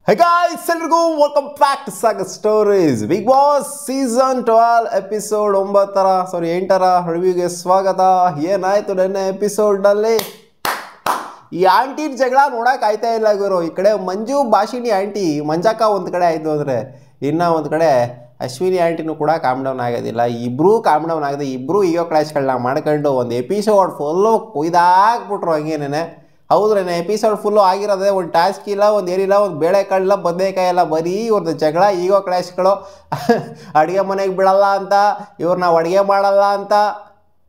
Hey guys, ಎಲ್ರಿಗೂ welcome back to Saga Stories. Bigg Boss season 12 episode 8ರ ರಿವ್ಯೂಗೆ ಸ್ವಾಗತ. ಏನಾಯ್ತು ನೆನ್ನೆ ಎಪಿಸೋಡ್ನಲ್ಲಿ? ಈ ಆಂಟಿನ ಜಗಳ ನೋಡಕ್ಕೆ ಆಯ್ತಾ ಇಲ್ಲ ಗುರು. ಈ ಕಡೆ ಮಂಜು ಭಾಷಿಣಿ ಆಂಟಿ ಮಂಜಕ್ಕ ಒಂದು ಕಡೆ ಆಯಿತು ಅಂದರೆ ಇನ್ನೂ ಒಂದು ಕಡೆ ಅಶ್ವಿನಿ ಆಂಟಿನೂ ಕೂಡ ಕಾಮ್ ಡೌನ್ ಆಗೋದಿಲ್ಲ. ಇಬ್ಬರೂ ಕಾಮ್ ಡೌನ್ ಆಗಿದೆ. ಇಬ್ಬರೂ ಈಗೋ ಕ್ಲಾಶ್ಗಳನ್ನ ಮಾಡ್ಕೊಂಡು ಒಂದು ಎಪಿಸೋಡ್ ಫುಲ್ಲು ಕುಯ್ದಾಕ್ಬಿಟ್ರು ಹಂಗೇನೆ. ಹೌದ್ರೇನೆ, ಎಪಿಸೋಡ್ ಫುಲ್ಲು ಆಗಿರೋದೇ ಒಂದು ಟಾಸ್ಕ್ ಇಲ್ಲ, ಒಂದು ಏನಿಲ್ಲ, ಒಂದು ಬೇಳೆಕಾಳಿಲ್ಲ, ಬದನೆಕಾಯಿ ಎಲ್ಲ, ಬರೀ ಇವ್ರದ್ದು ಜಗಳ, ಈಗೋ ಕ್ಲಾಶ್ಗಳು. ಅಡುಗೆ ಮನೆಗೆ ಬಿಡಲ್ಲ ಅಂತ, ಇವ್ರನ್ನ ಅಡುಗೆ ಮಾಡಲ್ಲ ಅಂತ.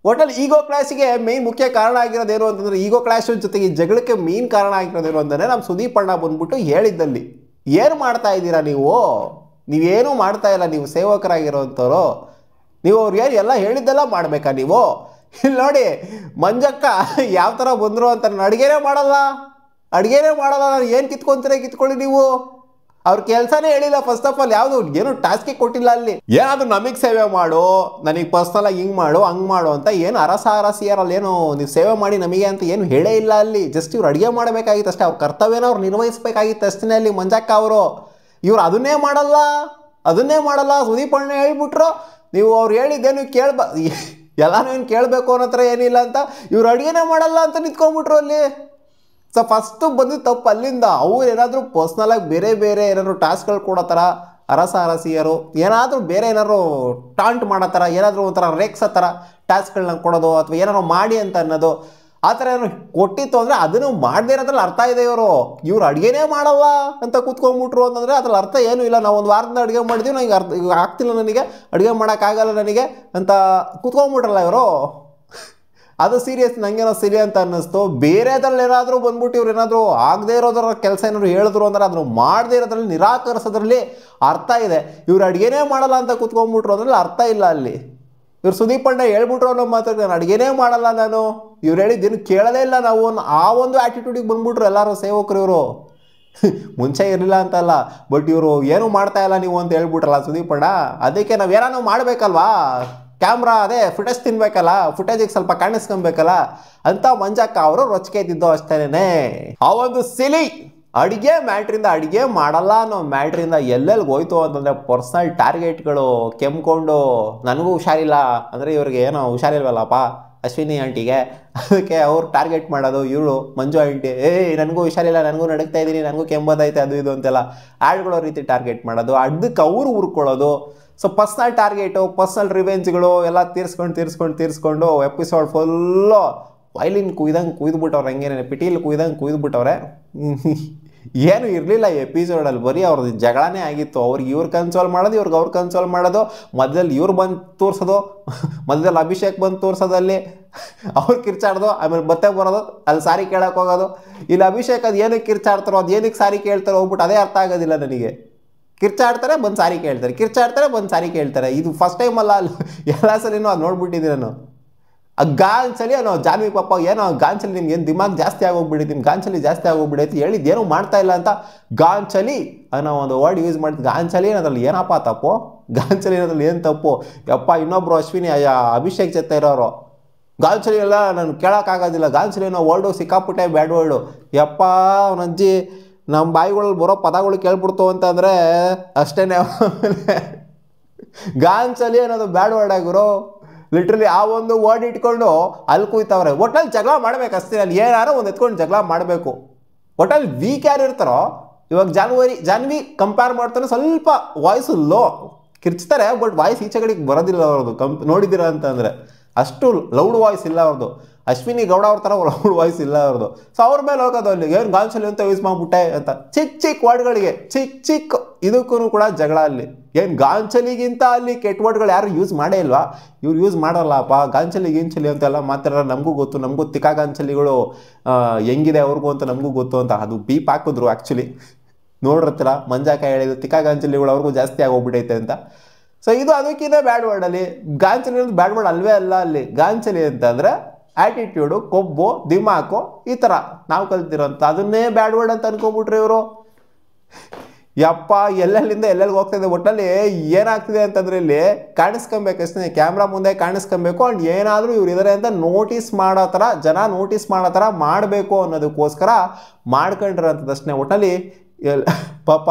ಒಟ್ಟಲ್ಲಿ ಈಗೋ ಕ್ಲಾಸಿಗೆ ಮೇಯ್ನ್ ಮುಖ್ಯ ಕಾರಣ ಆಗಿರೋದೇನು ಅಂತಂದರೆ, ಈಗೋ ಕ್ಲಾಶ್ ಜೊತೆಗೆ ಈ ಜಗಳಕ್ಕೆ ಮೇಯ್ನ್ ಕಾರಣ ಆಗಿರೋದೇನು ಅಂತಂದರೆ ನಮ್ಮ ಸುದೀಪ್ ಅಣ್ಣ ಬಂದ್ಬಿಟ್ಟು ಹೇಳಿದ್ದಲ್ಲಿ, ಏನು ಮಾಡ್ತಾ ಇದ್ದೀರಾ ನೀವೇನೂ ಮಾಡ್ತಾ ಇಲ್ಲ, ನೀವು ಸೇವಕರಾಗಿರೋಂಥವ್ರು, ನೀವು ಅವ್ರು ಏನು ಎಲ್ಲ ಹೇಳಿದ್ದೆಲ್ಲ ಮಾಡಬೇಕಾ ನೀವು? ಇಲ್ಲಿ ನೋಡಿ ಮಂಜಕ್ಕ ಯಾವ ಥರ ಬಂದರು ಅಂತ, ನಾನು ಅಡುಗೆನೇ ಮಾಡಲ್ಲ ನಾನು ಏನು ಕಿತ್ಕೊಳ್ಳಿ ನೀವು. ಅವ್ರ ಕೆಲಸನೇ ಹೇಳಿಲ್ಲ. ಫಸ್ಟ್ ಆಫ್ ಆಲ್ ಯಾವುದು ಏನು ಟಾಸ್ಕೇ ಕೊಟ್ಟಿಲ್ಲ. ಅಲ್ಲಿ ಏನಾದರೂ ನಮಗೆ ಸೇವೆ ಮಾಡು, ನನಗೆ ಪರ್ಸ್ನಲಾಗಿ ಹಿಂಗೆ ಮಾಡು ಹಂಗೆ ಮಾಡು ಅಂತ ಏನು ಅರಸಿಯರಲ್ಲಿ ಏನು ನೀವು ಸೇವೆ ಮಾಡಿ ನಮಗೆ ಅಂತ ಏನು ಹೇಳೇ ಇಲ್ಲ. ಅಲ್ಲಿ ಜಸ್ಟ್ ಇವ್ರು ಅಡುಗೆ ಮಾಡಬೇಕಾಗಿತ್ತು ಅಷ್ಟೇ, ಅವ್ರ ಕರ್ತವ್ಯನ ಅವ್ರು ನಿರ್ವಹಿಸಬೇಕಾಗಿತ್ತು ಅಷ್ಟೇ. ಅಲ್ಲಿ ಮಂಜಕ್ಕ ಅವರು ಇವ್ರು ಅದನ್ನೇ ಮಾಡಲ್ಲ. ಸುದೀಪ್ ಅಣ್ಣ ಹೇಳ್ಬಿಟ್ರು, ನೀವು ಅವ್ರು ಹೇಳಿದ್ದೇನು ಎಲ್ಲಾನು ಏನು ಕೇಳಬೇಕು ಅನ್ನೋ ಥರ ಏನಿಲ್ಲ ಅಂತ, ಇವ್ರು ಅಡುಗೆನೇ ಮಾಡಲ್ಲ ಅಂತ ನಿಂತ್ಕೊಂಡ್ಬಿಟ್ರು ಅಲ್ಲಿ. ಸೊ ಫಸ್ಟು ಬಂದಿದ್ದು ತಪ್ಪು ಅಲ್ಲಿಂದ. ಅವ್ರು ಏನಾದರೂ ಪರ್ಸ್ನಲಾಗಿ ಬೇರೆ ಏನಾದರೂ ಟಾಸ್ಕ್ಗಳು ಕೊಡೋ ಥರ ಅರಸಿಯರು ಏನಾದರೂ ಬೇರೆ ಏನಾದ್ರು ಟಾಂಟ್ ಮಾಡೋ ಥರ, ಏನಾದರೂ ಒಂಥರ ರೇಕ್ಸೋ ಥರ ಟಾಸ್ಕ್ಗಳನ್ನ ಕೊಡೋದು ಅಥವಾ ಏನಾದ್ರು ಮಾಡಿ ಅಂತ ಅನ್ನೋದು, ಆ ಥರ ಏನಾದ್ರು ಕೊಟ್ಟಿತ್ತು ಅಂದರೆ ಅದನ್ನು ಮಾಡದೇ ಇರೋದ್ರಲ್ಲಿ ಅರ್ಥ ಇದೆ. ಇವ್ರು ಅಡುಗೆನೇ ಮಾಡಲ್ಲ ಅಂತ ಕೂತ್ಕೊಂಡ್ಬಿಟ್ರು ಅಂತಂದರೆ ಅದ್ರಲ್ಲಿ ಅರ್ಥ ಏನೂ ಇಲ್ಲ. ನಾವು ಒಂದು ವಾರದಿಂದ ಅಡುಗೆ ಮಾಡಿದ್ವಿ, ನನಗೆ ಆಗ್ತಿಲ್ಲ, ನನಗೆ ಅಡುಗೆ ಮಾಡೋಕ್ಕಾಗಲ್ಲ ನನಗೆ ಅಂತ ಕೂತ್ಕೊಂಡ್ಬಿಟ್ರಲ್ಲ ಇವರು. ಅದು ಸೀರಿಯಸ್, ನನಗೇನೋ ಸಿರಿ ಅಂತ ಅನ್ನಿಸ್ತು. ಬೇರೆದ್ರಲ್ಲಿ ಏನಾದರೂ ಬಂದ್ಬಿಟ್ಟು ಇವ್ರು ಏನಾದರೂ ಆಗದೇ ಇರೋದ್ರ ಕೆಲಸ ಏನಾದ್ರು ಹೇಳಿದ್ರು ಅಂದರೆ ಅದನ್ನು ಮಾಡದೇ ಇರೋದ್ರಲ್ಲಿ ನಿರಾಕರಿಸೋದ್ರಲ್ಲಿ ಅರ್ಥ ಇದೆ. ಇವ್ರು ಅಡುಗೆನೇ ಮಾಡಲ್ಲ ಅಂತ ಕೂತ್ಕೊಂಡ್ಬಿಟ್ರು ಅದರಲ್ಲಿ ಅರ್ಥ ಇಲ್ಲ. ಅಲ್ಲಿ ಇವ್ರು ಸುದೀಪ್ ಅಣ್ಣ ಹೇಳ್ಬಿಟ್ರು ಅನ್ನೋ ಮಾತಾಡಿ, ನಾನು ಅಡುಗೆನೇ ಮಾಡಲ್ಲ ನಾನು, ಇವ್ರು ಹೇಳಿದ್ದೇನು ಕೇಳಲೇ ಇಲ್ಲ ನಾವು, ಆ ಒಂದು ಆ್ಯಟಿಟ್ಯೂಡಿಗೆ ಬಂದ್ಬಿಟ್ರು ಎಲ್ಲರೂ ಸೇವಕರು. ಇವರು ಮುಂಚೆ ಇರಲಿಲ್ಲ ಅಂತಲ್ಲ, ಬಟ್ ಇವರು ಏನೂ ಮಾಡ್ತಾ ಇಲ್ಲ ನೀವು ಅಂತ ಹೇಳ್ಬಿಟ್ರಲ್ಲ ಸುದೀಪ್ ಅಣ್ಣ. ಅದಕ್ಕೆ ನಾವು ಏನಾರು ಮಾಡಬೇಕಲ್ವಾ, ಕ್ಯಾಮ್ರಾ ಅದೇ ಫುಟೇಜ್ ತಿನ್ಬೇಕಲ್ಲ, ಫುಟೇಜಿಗೆ ಸ್ವಲ್ಪ ಕಾಣಿಸ್ಕೊಬೇಕಲ್ಲ ಅಂತ ಮಂಜಕ್ಕ ಅವರು ರೊಚ್ಚಿಗೆ ಇದ್ದಿದ್ದು ಅಷ್ಟೇನೆ. ಆ ಒಂದು ಸಿಲಿ ಅಡುಗೆ ಮ್ಯಾಟ್ರಿಂದ, ಅಡುಗೆ ಮಾಡಲ್ಲ ಅನ್ನೋ ಮ್ಯಾಟ್ರಿಂದ ಎಲ್ಲೆಲ್ಲಿಗೆ ಹೋಯ್ತು ಅಂತಂದರೆ ಪರ್ಸ್ನಲ್ ಟಾರ್ಗೆಟ್ಗಳು ಕೆಮ್ಕೊಂಡು, ನನಗೂ ಹುಷಾರಿಲ್ಲ ಅಂದರೆ ಇವ್ರಿಗೆ ಏನೋ ಹುಷಾರಿಲ್ವಲ್ಲಪ್ಪ ಅಶ್ವಿನಿ ಆಂಟಿಗೆ, ಅದಕ್ಕೆ ಅವ್ರು ಟಾರ್ಗೆಟ್ ಮಾಡೋದು. ಇವಳು ಮಂಜು ಆಂಟಿ ನನಗೂ ಹುಷಾರಿಲ್ಲ, ನನಗೂ ನಡಗ್ತಾ ಇದ್ದೀನಿ, ನನಗೂ ಕೆಂಬೋದೈತೆ ಅದು ಇದು ಅಂತೆಲ್ಲ ಆಡ್ಗಳೋ ರೀತಿ ಟಾರ್ಗೆಟ್ ಮಾಡೋದು, ಅದಕ್ಕೆ ಅವ್ರು ಉರ್ಕೊಳ್ಳೋದು. ಸೊ ಪರ್ಸ್ನಲ್ ಟಾರ್ಗೆಟು, ಪರ್ಸ್ನಲ್ ರಿವೆಂಜ್ಗಳು ಎಲ್ಲ ತೀರಿಸ್ಕೊಂಡು ಎಪಿಸೋಡ್ ಫುಲ್ಲು ವೈಲಿನ್ ಕುಯ್ದುಬಿಟ್ಟವ್ರೆ. ಹಂಗೇನೆ ಪಿಟೀಲ್ ಕುಯ್ದುಬಿಟ್ಟವ್ರೆ. ಏನು ಇರಲಿಲ್ಲ ಎಪಿಸೋಡಲ್ಲಿ, ಬರೀ ಅವ್ರದ್ದು ಜಗಳನೇ ಆಗಿತ್ತು. ಅವ್ರಿಗೆ ಇವ್ರು ಕನ್ಸೋಲ್ ಮಾಡೋದು, ಇವ್ರಿಗೆ ಅವ್ರು ಕನ್ಸೋಲ್ ಮಾಡೋದು, ಮಧ್ಯದಲ್ಲಿ ಇವ್ರು ಬಂದು ತೋರಿಸೋದು, ಮಧ್ಯದಲ್ಲಿ ಅಭಿಷೇಕ್ ಬಂದು ತೋರಿಸೋದಲ್ಲಿ ಅವ್ರು ಕಿರ್ಚಾಡ್ದು, ಆಮೇಲೆ ಮತ್ತೆ ಬರೋದು, ಅಲ್ಲಿ ಸಾರಿ ಕೇಳಕ್ಕೆ ಹೋಗೋದು. ಇಲ್ಲಿ ಅಭಿಷೇಕ್ ಅದು ಏನಕ್ಕೆ ಕಿರ್ಚಾಡ್ತಾರೋ, ಅದು ಏನಕ್ಕೆ ಸಾರಿ ಕೇಳ್ತಾರೋ ಹೋಗ್ಬಿಟ್ಟು ಅದೇ ಅರ್ಥ ಆಗೋದಿಲ್ಲ ನನಗೆ. ಕಿರ್ಚಾಡ್ತಾರೆ ಬಂದು ಸಾರಿ ಕೇಳ್ತಾರೆ. ಇದು ಫಸ್ಟ್ ಟೈಮ್ ಅಲ್ಲ, ಅಲ್ಲಿ ಎಲ್ಲ ಸಲಿನೂ ಅದು ನೋಡ್ಬಿಟ್ಟಿದ್ದೀನಿ ನಾನು. ಆ ಗಾಂಚಲಿ ಅನ್ನೋ ಜಾನ್ವಿ ಪಾಪ ಏನೋ ಗಾಂಚಲಿ ನಿಮ್ಗೆ ಏನು ದಿಮಾಗ್ ಜಾಸ್ತಿ ಆಗೋಗ್ಬಿಟ್ಟಿದ್ದು, ನಿಮ್ಮ ಗಾಂಚಲಿ ಜಾಸ್ತಿ ಆಗೋಗ್ಬಿಡೈತಿ, ಹೇಳಿದ್ದೇನೂ ಮಾಡ್ತಾ ಇಲ್ಲ ಅಂತ ಗಾಂಚಲಿ ಅನ್ನೋ ಒಂದು ವರ್ಡ್ ಯೂಸ್ ಮಾಡಿದ್ದು. ಗಾಂಚಲಿ ಅನ್ನೋದ್ರಲ್ಲಿ ಏನಪ್ಪ ತಪ್ಪು, ಗಾಂಚಲಿ ಅನ್ನೋದ್ರಲ್ಲಿ ಏನು ತಪ್ಪು? ಯಪ್ಪ ಇನ್ನೊಬ್ರು ಅಶ್ವಿನಿ ಅಭಿಷೇಕ್ ಜೊತೆ ಇರೋರು ಗಾಂಚಲಿ ಎಲ್ಲ ನಾನು ಕೇಳೋಕ್ಕಾಗೋದಿಲ್ಲ. ಗಾಂಚಲಿ ಅನ್ನೋ ವರ್ಡು ಸಿಕ್ಕಾಪುಟ್ಟೆ ಬ್ಯಾಡ್ ವರ್ಡು. ಯಪ್ಪ ಅವನಜ್ಜಿ ನಮ್ಮ ಬಾಯಿಗಳಲ್ಲಿ ಬರೋ ಪದಗಳು ಕೇಳ್ಬಿಡ್ತು ಅಂತಂದರೆ ಅಷ್ಟೇ. ಗಾಂಚಲಿ ಅನ್ನೋದು ಬ್ಯಾಡ್ ವರ್ಡ್ ಆಗಿರೋ, ಲಿಟ್ರಲಿ ಆ ಒಂದು ವರ್ಡ್ ಇಟ್ಕೊಂಡು ಅಲ್ಲಿ ಕೂಯ್ತವ್ರೆ. ಒಟ್ಟಲ್ಲಿ ಜಗಳ ಮಾಡ್ಬೇಕು ಅಷ್ಟೇ. ಅಲ್ಲಿ ಏನಾರು ಒಂದು ಎತ್ಕೊಂಡು ಜಗಳ ಮಾಡಬೇಕು. ಒಟ್ಟಲ್ಲಿ ವೀಕ್ ಯಾರು ಇರ್ತಾರೋ, ಇವಾಗ ಜಾನ್ವಿ ಕಂಪೇರ್ ಮಾಡ್ತಾನೆ, ಸ್ವಲ್ಪ ವಾಯ್ಸು ಲೋ ಕಿರ್ಚ್ತಾರೆ, ಬಟ್ ವಾಯ್ಸ್ ಈಚೆ ಕಡೆಗೆ ಬರೋದಿಲ್ಲ ಅವ್ರದ್ದು. ನೋಡಿದ್ದೀರ ಅಂತಂದರೆ ಅಷ್ಟು ಲೌಡ್ ವಾಯ್ಸ್ ಇಲ್ಲ ಅವ್ರದ್ದು. ಅಶ್ವಿನಿ ಗೌಡ ಅವ್ರ ಥರ ಲೌಡ್ ವಾಯ್ಸ್ ಇಲ್ಲ ಅವ್ರದ್ದು. ಸೊ ಅವ್ರ ಮೇಲೆ ಹೋಗೋದು, ಅಲ್ಲಿ ಏನು ಗಾಂಚಲಿ ಅಂತ ಯೂಸ್ ಮಾಡಿಬಿಟ್ಟೆ ಅಂತ ಚಿಕ್ಕ ವರ್ಡ್ಗಳಿಗೆ ಚಿಕ್ಕ ಇದಕ್ಕೂ ಕೂಡ ಜಗಳ. ಅಲ್ಲಿ ಏನು ಗಾಂಚಲಿಗಿಂತ ಅಲ್ಲಿ ಕೆಟ್ಟ ವರ್ಡ್ಗಳು ಯಾರು ಯೂಸ್ ಮಾಡೇ ಇಲ್ವಾ? ಇವ್ರು ಯೂಸ್ ಮಾಡಲ್ಲಪ್ಪ. ಗಾಂಚಲಿ ಅಂತೆಲ್ಲ ಮಾತಾಡೋ ನಮಗೂ ಗೊತ್ತು, ನಮಗೂ ತಿಕ್ಕಾ ಗಾಂಚಲಿಗಳು ಹೆಂಗಿದೆ ಅವ್ರಿಗೂ ಅಂತ ನಮಗೂ ಗೊತ್ತು ಅಂತ. ಅದು ಬೀಪ್ ಹಾಕಿದ್ರು ಆ್ಯಕ್ಚುಲಿ, ನೋಡಿರ್ತೀರ ಮಂಜಾಕ ಹೇಳಿದ್ರು ತಿಕ್ಕಾ ಗಾಂಚಲಿಗಳು ಅವ್ರಿಗೂ ಜಾಸ್ತಿ ಆಗೋಗ್ಬಿಟ್ಟೈತೆ ಅಂತ. ಸೊ ಇದು ಅದಕ್ಕಿಂತ ಬ್ಯಾಡ್ ವರ್ಡಲ್ಲಿ. ಗಾಂಚಲಿ ಅನ್ನೋದು ಬ್ಯಾಡ್ ವರ್ಡ್ ಅಲ್ವೇ ಅಲ್ಲ. ಅಲ್ಲಿ ಗಾಂಚಲಿ ಅಂತಂದರೆ ಆ್ಯಟಿಟ್ಯೂಡು, ಕೊಬ್ಬು, ದಿಮಾಕು, ಈ ಥರ ನಾವು ಕಲ್ತಿರೋಂಥ ಅದನ್ನೇ ಬ್ಯಾಡ್ ವರ್ಡ್ ಅಂತ ಅನ್ಕೊಂಬಿಟ್ರಿ ಇವರು. ಯಪ್ಪ ಎಲ್ಲೆಲ್ಲಿಂದ ಎಲ್ಲೆಲ್ಲಿಗೆ ಹೋಗ್ತಾಯಿದೆ. ಒಟ್ಟಲ್ಲಿ ಏನಾಗ್ತಿದೆ ಅಂತಂದರೆ ಇಲ್ಲಿ ಕಾಣಿಸ್ಕೊಬೇಕಷ್ಟೇ, ಕ್ಯಾಮ್ರಾ ಮುಂದೆ ಕಾಣಿಸ್ಕೊಬೇಕು. ಆ್ಯಂಡ್ ಏನಾದರೂ ಇವ್ರು ಇದ್ದಾರೆ ಅಂತ ನೋಟಿಸ್ ಮಾಡೋ ಥರ, ಜನ ನೋಟಿಸ್ ಮಾಡೋ ಥರ ಮಾಡಬೇಕು ಅನ್ನೋದಕ್ಕೋಸ್ಕರ ಮಾಡ್ಕೊಂಡಿರೋಂಥದ್ದಷ್ಟೇ. ಒಟ್ಟಲ್ಲಿ ಪಾಪ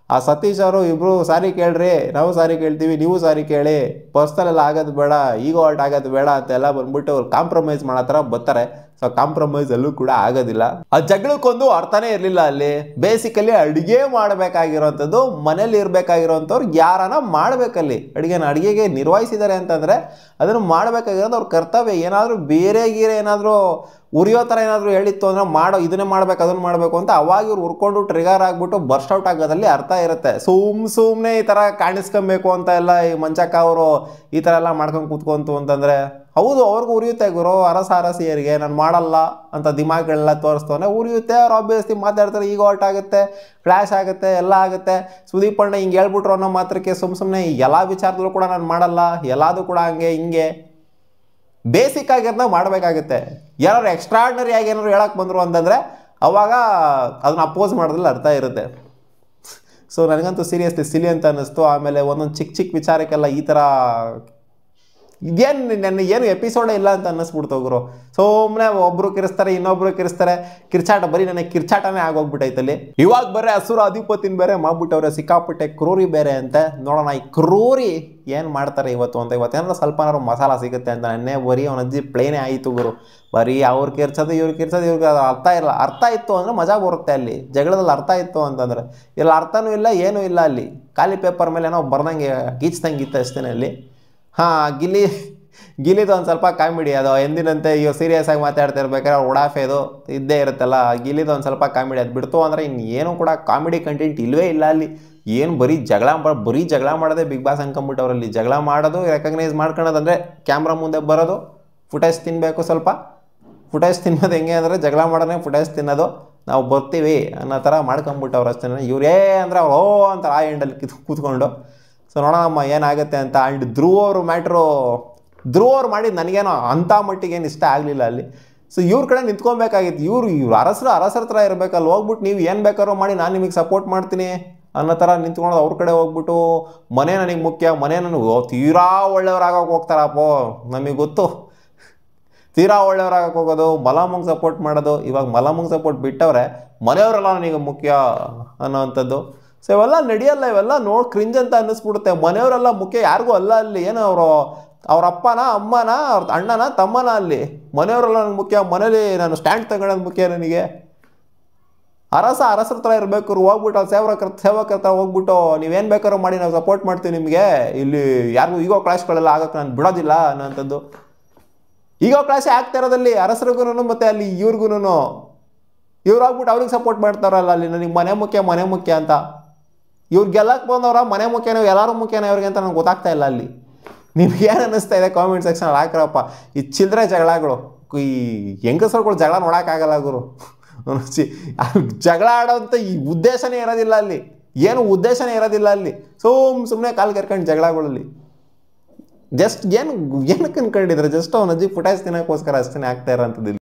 ಆ ಸತೀಶ್ ಅವರು ಇಬ್ಬರು ಸಾರಿ ಕೇಳ್ರಿ, ನಾವು ಸಾರಿ ಕೇಳ್ತೀವಿ, ನೀವು ಸಾರಿ ಕೇಳಿ, ಪರ್ಸ್ನಲ್ ಆಗೋದು ಬೇಡ, ಈಗೋ ಆರ್ಟ್ ಆಗೋದು ಬೇಡ ಅಂತೆಲ್ಲ ಬಂದ್ಬಿಟ್ಟು ಅವ್ರು ಕಾಂಪ್ರಮೈಸ್ ಮಾಡೋ ಥರ ಬರ್ತಾರೆ. ಸೊ ಕಾಂಪ್ರಮೈಸ್ ಅಲ್ಲೂ ಕೂಡ ಆಗೋದಿಲ್ಲ. ಆ ಜಗಳಕ್ಕೊಂದು ಅರ್ಥನೇ ಇರಲಿಲ್ಲ ಅಲ್ಲಿ. ಬೇಸಿಕಲಿ ಅಡುಗೆ ಮಾಡಬೇಕಾಗಿರೋಂಥದ್ದು, ಮನೇಲಿ ಇರಬೇಕಾಗಿರೋಂಥವ್ರು ಯಾರನ್ನ ಮಾಡಬೇಕಲ್ಲಿ ಅಡುಗೆಗೆ ನಿರ್ವಹಿಸಿದ್ದಾರೆ ಅಂತಂದರೆ ಅದನ್ನು ಮಾಡಬೇಕಾಗಿರೋದು ಅವ್ರ ಕರ್ತವ್ಯ. ಏನಾದರೂ ಬೇರೆ ಗೀರೆ ಏನಾದರೂ ಉರಿಯೋ ಥರ ಏನಾದರೂ ಹೇಳಿತ್ತು ಅಂದರೆ ಇದನ್ನೇ ಮಾಡ್ಬೇಕು ಅದನ್ನು ಮಾಡಬೇಕು ಅಂತ ಅವಾಗ ಇವ್ರು ಉರ್ಕೊಂಡು ಟ್ರಿಗರ್ ಆಗಿಬಿಟ್ಟು ಬರ್ಸ್ಟ್ ಔಟ್ ಆಗೋದಲ್ಲಿ ಅರ್ಥ ಇರುತ್ತೆ. ಸುಮ್ಮನೆ ಈ ಥರ ಕಾಣಿಸ್ಕೊಬೇಕು ಅಂತ ಎಲ್ಲ ಈ ಮಂಚಕ್ಕ ಅವರು ಈ ಥರ ಎಲ್ಲ ಮಾಡ್ಕೊಂಡು ಕೂತ್ಕೊಂತು ಅಂತಂದರೆ ಹೌದು ಅವ್ರಿಗೂ ಉರಿಯುತ್ತೆ ಗುರು. ಅರಸಿಯರಿಗೆ ನಾನು ಮಾಡಲ್ಲ ಅಂತ ದಿಮಾಗ್ಗಳೆಲ್ಲ ತೋರಿಸ್ತವನೆ ಉರಿಯುತ್ತೆ. ಅವ್ರು ಆಬ್ವಿಯಸ್ಲಿ ಮಾತಾಡ್ತಾರೆ, ಈಗ ಔಟ್ ಆಗುತ್ತೆ, ಕ್ಲಾಶ್ ಆಗುತ್ತೆ, ಎಲ್ಲ ಆಗುತ್ತೆ. ಸುದೀಪ್ ಅಣ್ಣ ಹಿಂಗೆ ಹೇಳ್ಬಿಟ್ರು ಅನ್ನೋ ಮಾತ್ರಕ್ಕೆ ಸುಮ್ಮನೆ ಎಲ್ಲ ವಿಚಾರದಲ್ಲೂ ಕೂಡ ನಾನು ಮಾಡಲ್ಲ, ಎಲ್ಲದೂ ಕೂಡ ಹಂಗೆ ಹಿಂಗೆ ಬೇಸಿಕ್ ಆಗಿರೋದನ್ನ ಮಾಡಬೇಕಾಗುತ್ತೆ. ಯಾರು ಎಕ್ಸ್ಟ್ರಾರ್ಡಿನರಿ ಆಗಿ ಏನಾದ್ರು ಹೇಳಕ್ಕೆ ಬಂದರು ಅಂತಂದರೆ ಅವಾಗ ಅದನ್ನ ಅಪೋಸ್ ಮಾಡೋದ್ರಲ್ಲಿ ಅರ್ಥ ಇರುತ್ತೆ. ಸೊ ನನಗಂತೂ ಸೀರಿಯಸ್ಲಿ ಸಿಲಿ ಅಂತ ಅನ್ನಿಸ್ತು. ಆಮೇಲೆ ಒಂದೊಂದು ಚಿಕ್ಕ ವಿಚಾರಕ್ಕೆಲ್ಲ ಈ ಥರ ಏನು ಎಪಿಸೋಡೇ ಇಲ್ಲ ಅಂತ ಅನ್ನಿಸ್ಬಿಡ್ತು ಗುರು. ಸುಮ್ಮನೆ ಒಬ್ಬರು ಕಿರಿಸ್ತಾರೆ, ಇನ್ನೊಬ್ರು ಕಿರಿಸ್ತಾರೆ, ಕಿರ್ಚಾಟ ಬರೀ ನನಗೆ ಕಿರ್ಚಾಟನೇ ಆಗೋಗ್ಬಿಟ್ಟೈತಲ್ಲಿ. ಇವಾಗ ಬೇರೆ ಹಸುರ ಅಧಿಪತಿನ ಬೇರೆ ಮಾಡ್ಬಿಟ್ಟವ್ರೆ, ಸಿಕ್ಕಾಪಟ್ಟೆ ಕ್ರೂರಿ ಬೇರೆ ಅಂತೆ. ನೋಡೋಣ ಈ ಕ್ರೂರಿ ಏನು ಮಾಡ್ತಾರೆ ಇವತ್ತು ಅಂತ. ಇವತ್ತೇನಾದ್ರು ಸ್ವಲ್ಪನಾದ್ರು ಮಸಾಲ ಸಿಗುತ್ತೆ ಅಂತ ನೆನ್ನೆ ಬರೀ ಅವನ ಅಜ್ಜಿ ಪ್ಲೇನೇ ಆಯಿತು ಗುರು. ಬರೀ ಅವ್ರು ಕಿರ್ಚೋದು ಇವ್ರಿಗೆ ಅರ್ಥ ಇತ್ತು ಅಂದರೆ ಮಜಾ ಬರುತ್ತೆ ಅಲ್ಲಿ. ಜಗಳದಲ್ಲಿ ಅರ್ಥ ಇತ್ತು ಅಂತಂದರೆ ಇಲ್ಲ ಅರ್ಥನೂ ಇಲ್ಲ ಏನೂ ಇಲ್ಲ ಅಲ್ಲಿ. ಖಾಲಿ ಪೇಪರ್ ಮೇಲೆ ಏನೋ ಬರ್ದಂಗೆ ಗೀಚ್ದಂಗೆ ಇತ್ತು ಅಷ್ಟೇ ಅಲ್ಲಿ. ಹಾಂ ಗಿಲ್ಲಿದು ಒಂದು ಸ್ವಲ್ಪ ಕಾಮಿಡಿ, ಅದು ಎಂದಿನಂತೆ ಇವ್ ಸೀರಿಯಸ್ ಆಗಿ ಮಾತಾಡ್ತಾ ಇರ್ಬೇಕಾದ್ರೆ ಉಡಾಫೆದು ಇದ್ದೇ ಇರುತ್ತಲ್ಲ. ಗಿಲ್ಲಿದು ಒಂದು ಸ್ವಲ್ಪ ಕಾಮಿಡಿ, ಅದು ಬಿಡ್ತು ಅಂದರೆ ಇನ್ನೇನು ಕೂಡ ಕಾಮಿಡಿ ಕಂಟೆಂಟ್ ಇಲ್ಲವೇ ಇಲ್ಲ ಅಲ್ಲಿ. ಏನು ಬರೀ ಜಗಳ ಮಾಡೋದೇ ಬಿಗ್ ಬಾಸ್ ಅನ್ಕೊಂಬಿಟ್ಟವ್ರಲ್ಲಿ. ಜಗಳ ಮಾಡೋದು, ರೆಕಗ್ನೈಸ್ ಮಾಡ್ಕೊಳ್ಳೋದು, ಅಂದರೆ ಕ್ಯಾಮ್ರಾ ಮುಂದೆ ಬರೋದು, ಫುಟೇಜ್ ತಿನ್ನಬೇಕು. ಸ್ವಲ್ಪ ಫುಟೇಜ್ ತಿನ್ನೋದು ಹೆಂಗೆ ಅಂದರೆ ಜಗಳ ಮಾಡೋದೇ ಫುಟೇಜ್ ತಿನ್ನೋದು, ನಾವು ಬರ್ತೀವಿ ಅನ್ನೋ ಥರ ಮಾಡ್ಕೊಂಬಿಟ್ಟವ್ರು ಅಷ್ಟೇ. ಇವರೇ ಅಂದರೆ ಅವ್ರು ಓ ಅಂತ ಆ ಎಂಡಲ್ಲಿ ಕೂತ್ಕೊಂಡು. ಸೊ ನೋಡೋಣಮ್ಮ ಏನಾಗುತ್ತೆ ಅಂತ. ಆ್ಯಂಡ್ ಧ್ರುವ ಅವ್ರು ಮಾಡಿದ್ದು ನನಗೇನೋ ಅಂಥ ಮಟ್ಟಿಗೇನು ಇಷ್ಟ ಆಗಲಿಲ್ಲ ಅಲ್ಲಿ. ಸೊ ಇವ್ರ ಕಡೆ ನಿಂತ್ಕೊಬೇಕಾಗಿತ್ತು. ಇವ್ರು ಅರಸರ ಥರ ಇರಬೇಕಲ್ಲಿ. ಹೋಗ್ಬಿಟ್ಟು ನೀವು ಏನು ಬೇಕಾದ್ರೂ ಮಾಡಿ ನಾನು ನಿಮಗೆ ಸಪೋರ್ಟ್ ಮಾಡ್ತೀನಿ ಅನ್ನೋ ಥರ ನಿಂತ್ಕೊಳ್ಳೋದು. ಅವ್ರ ಕಡೆ ಹೋಗ್ಬಿಟ್ಟು ಮನೆ ನನಗೆ ಮುಖ್ಯ, ಮನೆ ನನಗೆ ತೀರಾ ಒಳ್ಳೆಯವ್ರಾಗೋಕೆ ಹೋಗ್ತಾರಪ್ಪೋ, ನಮಗೆ ಗೊತ್ತು. ತೀರಾ ಒಳ್ಳೆಯವ್ರಾಗಕ್ಕೆ ಹೋಗೋದು, ಮಲಾಮಂಗೆ ಸಪೋರ್ಟ್ ಮಾಡೋದು. ಇವಾಗ ಮಲಾಮಂಗೆ ಸಪೋರ್ಟ್ ಬಿಟ್ಟವ್ರೆ, ಮನೆಯವರೆಲ್ಲ ನನಗೆ ಮುಖ್ಯ ಅನ್ನೋವಂಥದ್ದು. ಸೊ ಇವೆಲ್ಲ ನಡೆಯಲ್ಲ. ಇವೆಲ್ಲ ನೋಡಿ ಕ್ರಿಂಜ್ ಅಂತ ಅನ್ನಿಸ್ಬಿಡುತ್ತೆ. ಮನೆಯವರೆಲ್ಲ ಮುಖ್ಯ ಯಾರಿಗೂ ಅಲ್ಲ ಅಲ್ಲಿ. ಏನು ಅವ್ರ ಅಪ್ಪನ, ಅಮ್ಮನ, ಅವ್ರ ಅಣ್ಣನ, ತಮ್ಮನ ಅಲ್ಲಿ. ಮನೆಯವರೆಲ್ಲ ನನಗೆ ಮುಖ್ಯ, ಮನೇಲಿ ನಾನು ಸ್ಟ್ಯಾಂಡ್ ತಗೊಳ್ಳೋದು ಮುಖ್ಯ ನನಗೆ. ಅರಸರ ಥರ ಇರಬೇಕು. ಹೋಗ್ಬಿಟ್ಟು ಅವ್ರು ಸೇವಕರ ಥರ ಹೋಗ್ಬಿಟ್ಟು ನೀವೇನು ಬೇಕಾದ್ರೂ ಮಾಡಿ ನಾವು ಸಪೋರ್ಟ್ ಮಾಡ್ತೀವಿ ನಿಮಗೆ, ಇಲ್ಲಿ ಯಾರಿಗೂ ಈಗೋ ಕ್ಲಾಶ್ಗಳೆಲ್ಲ ಆಗೋಕ್ಕೆ ನಾನು ಬಿಡೋದಿಲ್ಲ ಅನ್ನೋಂಥದ್ದು. ಈಗೋ ಕ್ಲಾಶೇ ಆಗ್ತಾ ಇರೋದಲ್ಲಿ ಅರಸರಿಗೂ ಮತ್ತು ಅಲ್ಲಿ ಇವ್ರಿಗೂ. ಇವ್ರು ಹೋಗ್ಬಿಟ್ಟು ಅವ್ರಿಗೆ ಸಪೋರ್ಟ್ ಮಾಡ್ತಾರಲ್ಲ ಅಲ್ಲಿ, ನನಗೆ ಮನೆ ಮುಖ್ಯ ಅಂತ. ಇವ್ರು ಗೆಲ್ಲಕ್ಕೆ ಬಂದವ್ರ ಮನೆ ಮುಖ್ಯನೋ ಎಲ್ಲರೂ ಮುಖ್ಯನೋ ಇವ್ರಿಗೆ ಅಂತ ನನಗೆ ಗೊತ್ತಾಗ್ತಾ ಇಲ್ಲ ಅಲ್ಲಿ. ನಿಮ್ಗೇನು ಅನ್ನಿಸ್ತಾ ಇದೆ ಕಾಮೆಂಟ್ ಸೆಕ್ಷನಲ್ಲಿ ಹಾಕ್ರಪ್ಪ. ಈ ಚಿಲ್ಲರೆ ಜಗಳಗಳು, ಈ ಹೆಂಗಸರುಗಳು ಜಗಳ ನೋಡೋಕ್ಕಾಗಲ್ಲ ಗುರು. ಜಗಳ ಆಡೋಂಥ ಈ ಉದ್ದೇಶನೇ ಇರೋದಿಲ್ಲ ಅಲ್ಲಿ, ಏನು ಉದ್ದೇಶನೇ ಇರೋದಿಲ್ಲ ಅಲ್ಲಿ. ಸುಮ್ಮನೆ ಕಾಲು ಕೆರ್ಕೊಂಡು ಜಗಳಗಳಲ್ಲಿ ಜಸ್ಟ್ ಏನಕ್ಕೆ ಅನ್ಕೊಂಡಿದ್ರೆ ಜಸ್ಟ್ ಅವನ ಅಜ್ಜಿ ಫುಟೇಜ್ ತಿನ್ನೋಕ್ಕೋಸ್ಕರ ಅಷ್ಟೇ ಆಗ್ತಾ ಇರೋಂಥದ್ದು.